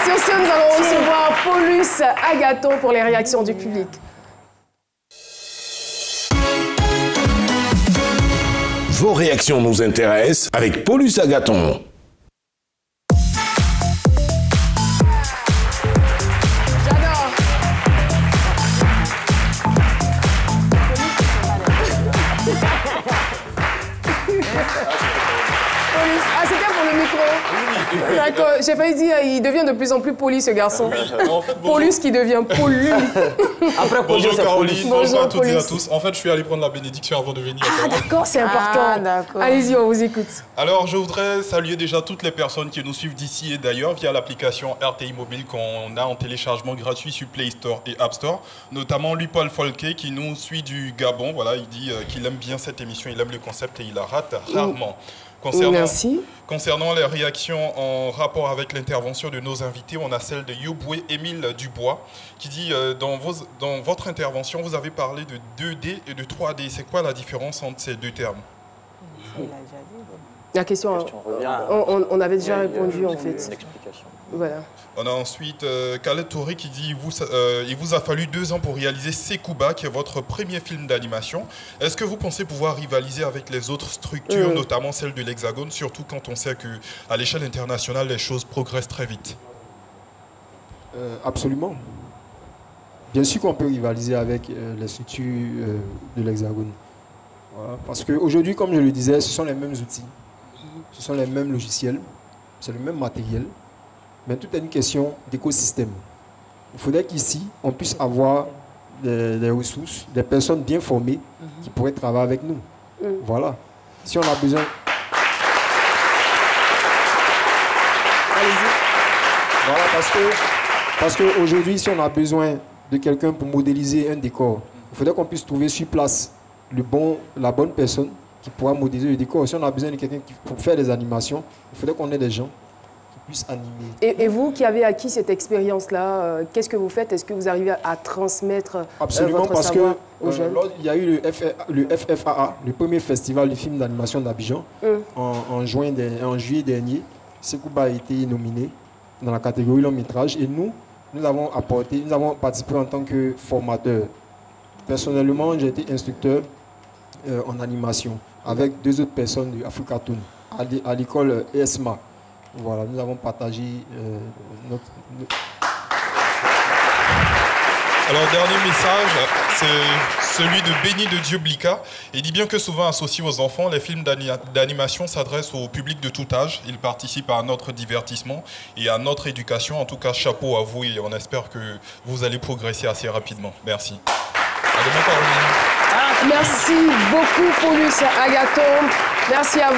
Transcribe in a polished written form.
sur ce, nous allons recevoir Paulus Agathon pour les réactions du public. Vos réactions nous intéressent avec Paulus Agathon. Ah, c'était pour le micro. D'accord, j'ai failli dire, il devient de plus en plus poli, ce garçon. Paulus qui devient pollu. Après, bonjour Caroline, bonjour à toutes et à Paulus. tous. En fait, je suis allé prendre la bénédiction avant de venir. Ah, d'accord, c'est important. d'accord. Allez-y, on vous écoute. Alors, je voudrais saluer déjà toutes les personnes qui nous suivent d'ici et d'ailleurs via l'application RTI Mobile qu'on a en téléchargement gratuit sur Play Store et App Store. Notamment lui, Paul Folquet, qui nous suit du Gabon. Voilà, il dit qu'il aime bien cette émission, il aime le concept et il la rate rarement. Merci. Concernant les réactions en rapport avec l'intervention de nos invités, on a celle de Yoboué Émile Dubois qui dit dans votre intervention, vous avez parlé de 2D et de 3D. C'est quoi la différence entre ces deux termes? La question, on avait déjà répondu en fait. Voilà. On a ensuite Khaled Touré qui dit il vous a fallu 2 ans pour réaliser Sekouba, qui est votre premier film d'animation. Est-ce que vous pensez pouvoir rivaliser avec les autres structures, notamment celle de l'Hexagone, surtout quand on sait qu'à l'échelle internationale, les choses progressent très vite? Absolument. Bien sûr qu'on peut rivaliser avec les structures de l'Hexagone. Voilà. Parce qu'aujourd'hui, comme je le disais, ce sont les mêmes outils, ce sont les mêmes logiciels, c'est le même matériel. Mais tout est une question d'écosystème. Il faudrait qu'ici, on puisse avoir des ressources, des personnes bien formées qui pourraient travailler avec nous. Voilà. Si on a besoin... Voilà, parce qu'aujourd'hui, si on a besoin de quelqu'un pour modéliser un décor, il faudrait qu'on puisse trouver sur place la bonne personne qui pourra modéliser le décor. Si on a besoin de quelqu'un pour faire des animations, il faudrait qu'on ait des gens puisse animer. Et vous qui avez acquis cette expérience-là, qu'est-ce que vous faites? Est-ce que vous arrivez à transmettre Absolument, votre parce savoir que aux jeunes? il y a eu le FFAA, le premier festival de films d'animation d'Abidjan, en juillet dernier. Sekouba a été nominé dans la catégorie long métrage et nous avons participé en tant que formateur. Personnellement, j'ai été instructeur en animation avec 2 autres personnes de Africatoon à l'école ESMA. Voilà, nous avons partagé Alors, dernier message, c'est celui de Béni de Dieu Blika. Il dit bien que souvent associés aux enfants, les films d'animation s'adressent au public de tout âge. Ils participent à notre divertissement et à notre éducation. En tout cas, chapeau à vous et on espère que vous allez progresser assez rapidement. Merci. À demain, Caroline. Merci beaucoup, Paulus Agathon. Merci à vous.